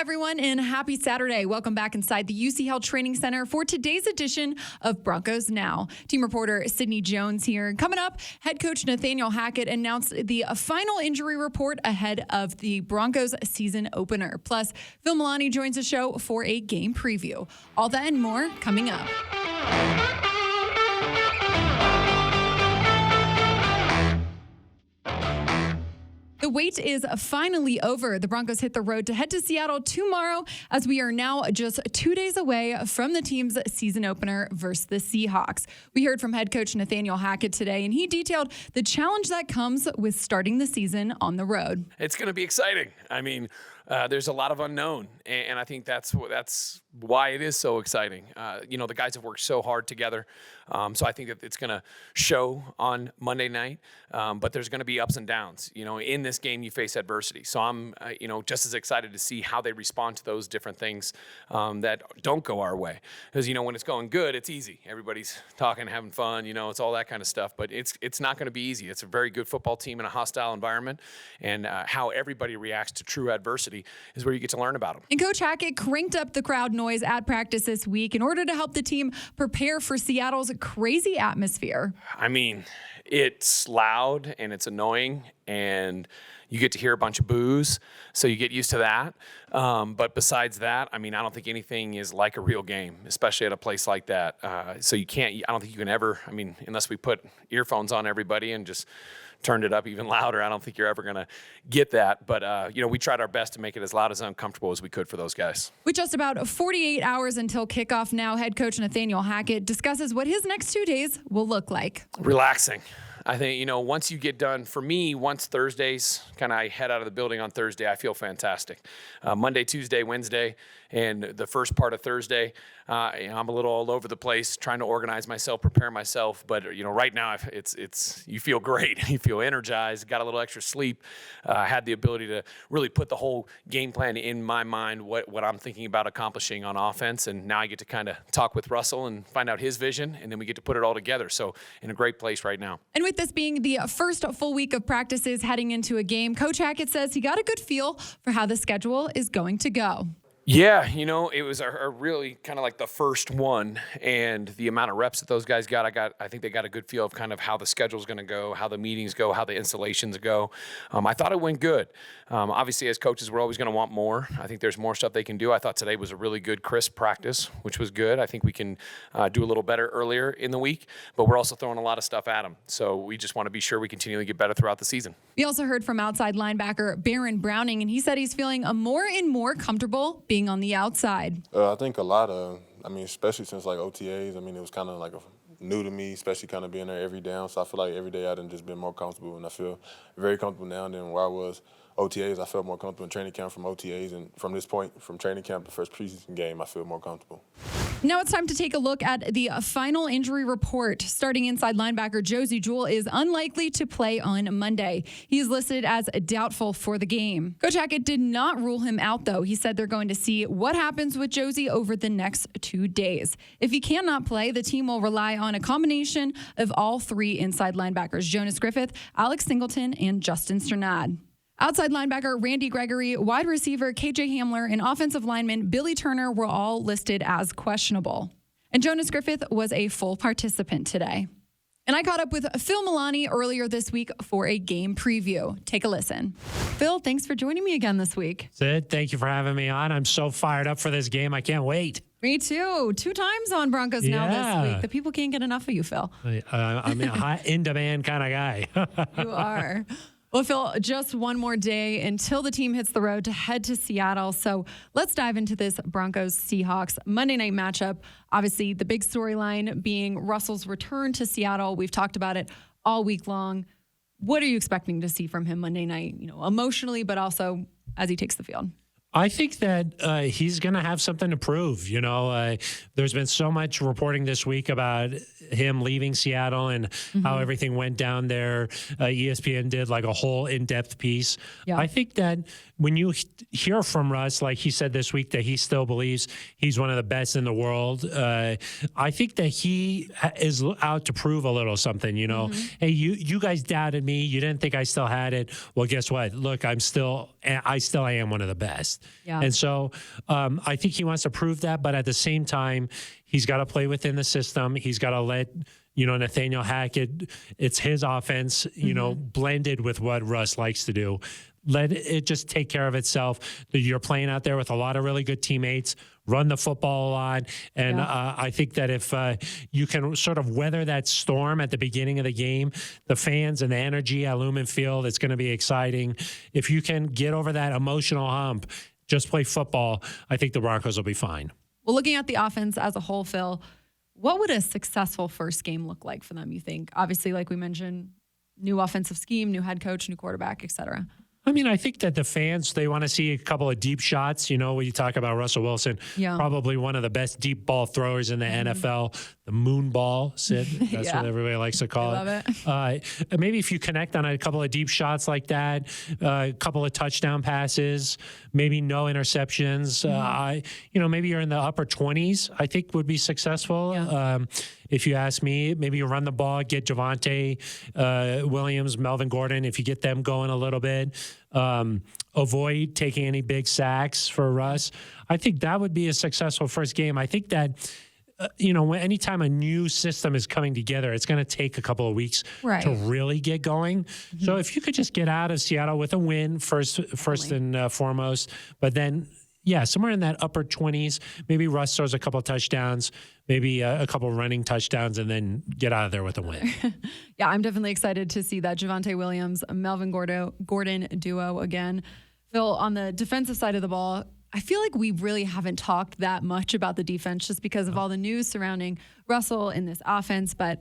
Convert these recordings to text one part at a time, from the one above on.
everyone, and happy Saturday. Welcome back inside the UC Health Training Center for today's edition of Broncos Now. Team reporter Sydney Jones here. Coming up, head coach Nathaniel Hackett announced the final injury report ahead of the Broncos season opener. Plus, Phil Milani joins the show for a game preview. All that and more coming up. The wait is finally over. The Broncos hit the road to head to Seattle tomorrow as we are now just 2 days away from the team's season opener versus the Seahawks. We heard from head coach Nathaniel Hackett today, and he detailed the challenge that comes with starting the season on the road. It's going to be exciting. I mean, there's a lot of unknown, and I think that's why it is so exciting. The guys have worked so hard together, so I think that it's going to show on Monday night, but there's going to be ups and downs. In this game, you face adversity, so I'm just as excited to see how they respond to those different things that don't go our way. Because when it's going good, it's easy. Everybody's talking, having fun. It's all that kind of stuff, but it's not going to be easy. It's a very good football team in a hostile environment, and how everybody reacts to true adversity is where you get to learn about them. And Coach Hackett cranked up the crowd noise at practice this week in order to help the team prepare for Seattle's crazy atmosphere. I mean, it's loud and it's annoying, and you get to hear a bunch of boos, so you get used to that. But besides that, I don't think anything is like a real game, especially at a place like that. So I don't think you can ever, unless we put earphones on everybody and just turned it up even louder, I don't think you're ever going to get that. But, we tried our best to make it as loud as uncomfortable as we could for those guys. With just about 48 hours until kickoff now, head coach Nathaniel Hackett discusses what his next 2 days will look like. Relaxing. I think, once you get done, for me, once Thursdays, I head out of the building on Thursday, I feel fantastic. Monday, Tuesday, Wednesday, and the first part of Thursday, I'm a little all over the place, trying to organize myself, prepare myself. But, right now, you feel great. You feel energized, got a little extra sleep, had the ability to really put the whole game plan in my mind, what I'm thinking about accomplishing on offense. And now I get to kind of talk with Russell and find out his vision, and then we get to put it all together. So in a great place right now. And with this being the first full week of practices heading into a game, Coach Hackett says he got a good feel for how the schedule is going to go. Yeah, it was a really kind of like the first one, and the amount of reps that those guys got, I think they got a good feel of kind of how the schedule's going to go, how the meetings go, how the installations go. I thought it went good. Obviously, as coaches, we're always going to want more. I think there's more stuff they can do. I thought today was a really good, crisp practice, which was good. I think we can do a little better earlier in the week, but we're also throwing a lot of stuff at them. So we just want to be sure we continually get better throughout the season. We also heard from outside linebacker Baron Browning, and he said he's feeling more and more comfortable being on the outside. I think a lot of, especially since OTAs, it was kind of new to me, especially kind of being there every down. So I feel like every day I've just been more comfortable, and I feel very comfortable now than where I was OTAs. I felt more comfortable in training camp from OTAs, and from this point, from training camp, the first preseason game, I feel more comfortable. Now it's time to take a look at the final injury report. Starting inside linebacker Josey Jewell is unlikely to play on Monday. He's listed as doubtful for the game. Coach Hackett did not rule him out, though. He said they're going to see what happens with Josey over the next 2 days. If he cannot play, the team will rely on a combination of all three inside linebackers, Jonas Griffith, Alex Singleton, and Justin Strnad. Outside linebacker Randy Gregory, wide receiver KJ Hamler, and offensive lineman Billy Turner were all listed as questionable. And Jonas Griffith was a full participant today. And I caught up with Phil Milani earlier this week for a game preview. Take a listen. Phil, thanks for joining me again this week. Sid, thank you for having me on. I'm so fired up for this game. I can't wait. Me too. 2 times on Broncos Now this week. The people can't get enough of you, Phil. I'm a high in-demand kind of guy. You are. Well, Phil, just one more day until the team hits the road to head to Seattle. So let's dive into this Broncos-Seahawks Monday night matchup. Obviously, the big storyline being Russell's return to Seattle. We've talked about it all week long. What are you expecting to see from him Monday night, emotionally, but also as he takes the field? I think that he's going to have something to prove. There's been so much reporting this week about him leaving Seattle and how everything went down there. ESPN did a whole in-depth piece. Yeah. I think that when you hear from Russ, like he said this week, that he still believes he's one of the best in the world, I think that he is out to prove a little something, you know. Hey, you guys doubted me. You didn't think I still had it. Well, guess what? Look, I still am one of the best. Yeah. And so I think he wants to prove that, but at the same time, he's got to play within the system. He's got to let, you know, Nathaniel Hackett, it's his offense, you know, blended with what Russ likes to do. Let it just take care of itself. You're playing out there with a lot of really good teammates, run the football a lot. And I think that if you can sort of weather that storm at the beginning of the game, the fans and the energy at Lumen Field, it's going to be exciting. If you can get over that emotional hump, just play football, I think the Broncos will be fine. Well, looking at the offense as a whole, Phil, what would a successful first game look like for them, you think? Obviously, like we mentioned, new offensive scheme, new head coach, new quarterback, et cetera. I mean, I think that the fans, they want to see a couple of deep shots. You know, when you talk about Russell Wilson, probably one of the best deep ball throwers in the NFL, the moon ball, Sid. That's what everybody likes to call it. Maybe if you connect on a couple of deep shots like that, a couple of touchdown passes, maybe no interceptions. Maybe you're in the upper 20s, I think would be successful. Yeah. If you ask me, maybe you run the ball, get Javonte Williams, Melvin Gordon, if you get them going a little bit. Avoid taking any big sacks for Russ. I think that would be a successful first game. I think that, anytime a new system is coming together, it's going to take a couple of weeks to really get going. So if you could just get out of Seattle with a win first and foremost, but then, somewhere in that upper 20s, maybe Russ throws a couple of touchdowns, maybe a couple of running touchdowns, and then get out of there with a win. I'm definitely excited to see that Javonte Williams, Melvin Gordon duo again. Phil, on the defensive side of the ball, I feel like we really haven't talked that much about the defense just because of all the news surrounding Russell in this offense, but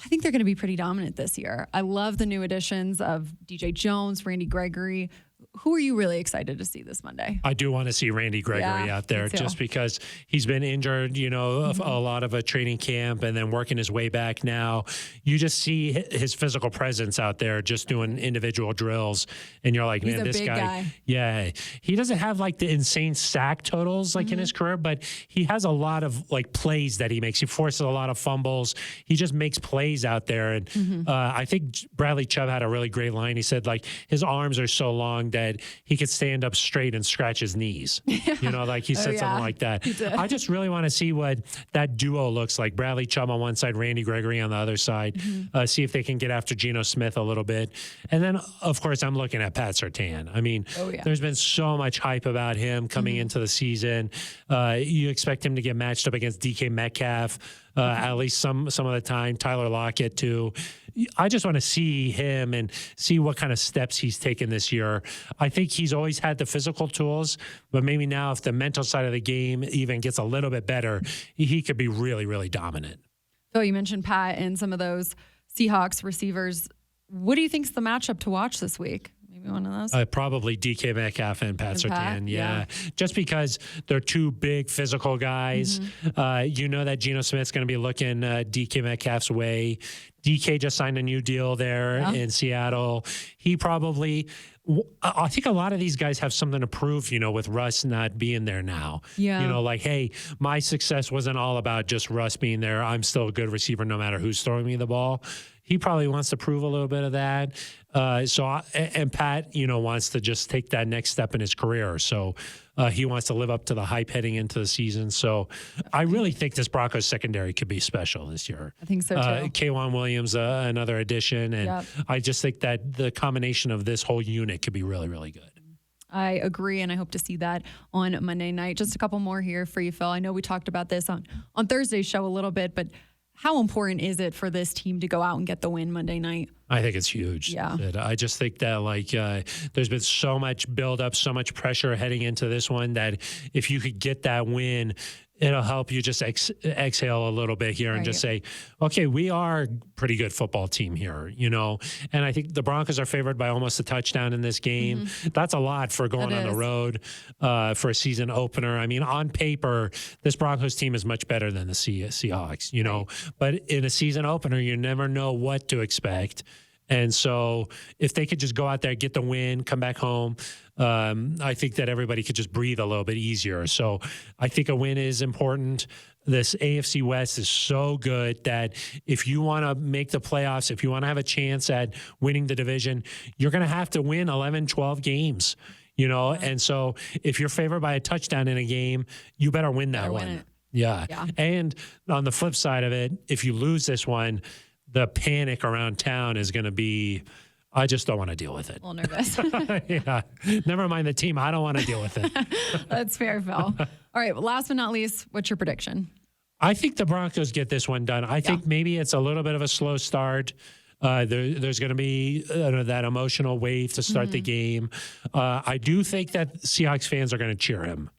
I think they're going to be pretty dominant this year. I love the new additions of DJ Jones, Randy Gregory. Who are you really excited to see this Monday? I do want to see Randy Gregory out there just because he's been injured, a lot of a training camp and then working his way back now. You just see his physical presence out there just doing individual drills. And you're like, man, this guy. Yeah. He doesn't have like the insane sack totals like in his career, but he has a lot of like plays that he makes. He forces a lot of fumbles. He just makes plays out there. And I think Bradley Chubb had a really great line. He said like his arms are so long that he could stand up straight and scratch his knees. He said something like that. I just really want to see what that duo looks like. Bradley Chubb on one side, Randy Gregory on the other side. See if they can get after Geno Smith a little bit. And then, of course, I'm looking at Pat Surtain. I mean, there's been so much hype about him coming into the season. You expect him to get matched up against DK Metcalf at least some of the time. Tyler Lockett, too. I just want to see him and see what kind of steps he's taken this year. I think he's always had the physical tools, but maybe now if the mental side of the game even gets a little bit better, he could be really, really dominant. Phil, you mentioned Pat and some of those Seahawks receivers. What do you think's the matchup to watch this week? Maybe one of those? Probably DK Metcalf and Pat Surtain. Yeah. Just because they're two big physical guys. You know that Geno Smith's going to be looking DK Metcalf's way. DK just signed a new deal there in Seattle. He probably, I think a lot of these guys have something to prove, with Russ not being there now. Hey, my success wasn't all about just Russ being there. I'm still a good receiver no matter who's throwing me the ball. He probably wants to prove a little bit of that. And Pat, wants to just take that next step in his career. So he wants to live up to the hype heading into the season. So I really think this Broncos secondary could be special this year. I think so too. K'Wan Williams, another addition. And I just think that the combination of this whole unit could be really, really good. I agree, and I hope to see that on Monday night. Just a couple more here for you, Phil. I know we talked about this on Thursday's show a little bit, but how important is it for this team to go out and get the win Monday night? I think it's huge. Yeah. I just think that there's been so much buildup, so much pressure heading into this one that if you could get that win, it'll help you just exhale a little bit here and just say, okay, we are a pretty good football team here, And I think the Broncos are favored by almost a touchdown in this game. That's a lot for going on the road for a season opener. I mean, on paper, this Broncos team is much better than the Seahawks, But in a season opener, you never know what to expect. And so if they could just go out there, get the win, come back home, I think that everybody could just breathe a little bit easier. So I think a win is important. This AFC West is so good that if you want to make the playoffs, if you want to have a chance at winning the division, you're going to have to win 11, 12 games, And so if you're favored by a touchdown in a game, you better win that one. Yeah. And on the flip side of it, if you lose this one, the panic around town is going to be, I just don't want to deal with it. A little nervous. Yeah. Never mind the team. I don't want to deal with it. That's fair, Phil. All right. Well, last but not least, what's your prediction? I think the Broncos get this one done. I think maybe it's a little bit of a slow start. There's going to be that emotional wave to start the game. I do think that Seahawks fans are going to cheer him.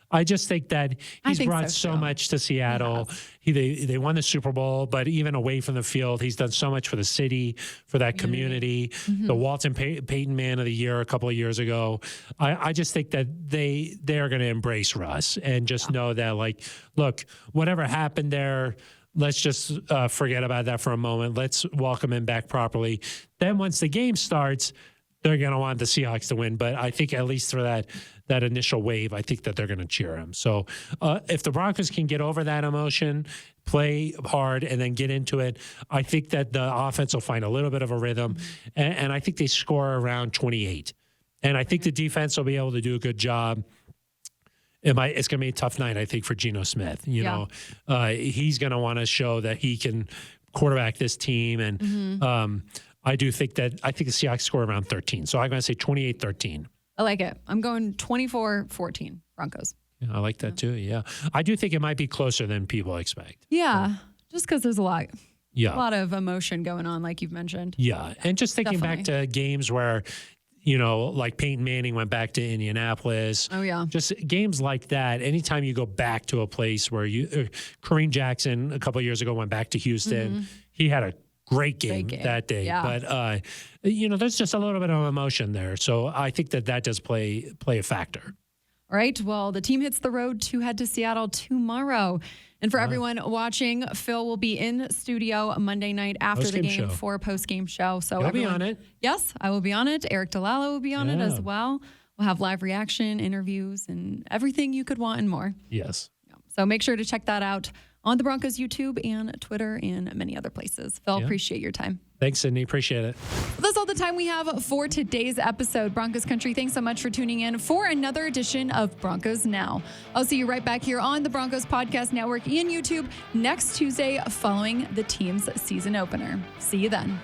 I just think that he's brought so much to Seattle. They won the Super Bowl, but even away from the field, he's done so much for the city, for that community. The Walton Payton Man of the Year a couple of years ago. I just think that they are going to embrace Russ and just know that, look, whatever happened there, let's just forget about that for a moment. Let's welcome him back properly. Then once the game starts, they're going to want the Seahawks to win. But I think at least for that initial wave, I think that they're going to cheer him. So if the Broncos can get over that emotion, play hard, and then get into it, I think that the offense will find a little bit of a rhythm. And I think they score around 28. And I think the defense will be able to do a good job. It's going to be a tough night, I think, for Geno Smith. He's going to want to show that he can quarterback this team. And I think the Seahawks score around 13. So I'm going to say 28-13. I like it. I'm going 24-14 Broncos. Yeah, I like that too. Yeah. I do think it might be closer than people expect. Yeah. Just because there's a lot of emotion going on, like you've mentioned. Yeah. And just thinking back to games where, like Peyton Manning went back to Indianapolis. Oh, yeah. Just games like that. Anytime you go back to a place where Kareem Jackson a couple of years ago went back to Houston, he had a great game that day. Yeah. But, there's just a little bit of emotion there. So I think that does play a factor. All right. Well, the team hits the road to head to Seattle tomorrow. And for everyone watching, Phil will be in studio Monday night after the game for a post-game show. So I'll be on it. Yes, I will be on it. Eric DeLallo will be on it as well. We'll have live reaction, interviews, and everything you could want and more. Yes. So make sure to check that out on the Broncos YouTube and Twitter and many other places. Phil, appreciate your time. Thanks, Sydney. Appreciate it. Well, that's all the time we have for today's episode. Broncos Country, thanks so much for tuning in for another edition of Broncos Now. I'll see you right back here on the Broncos Podcast Network and YouTube next Tuesday following the team's season opener. See you then.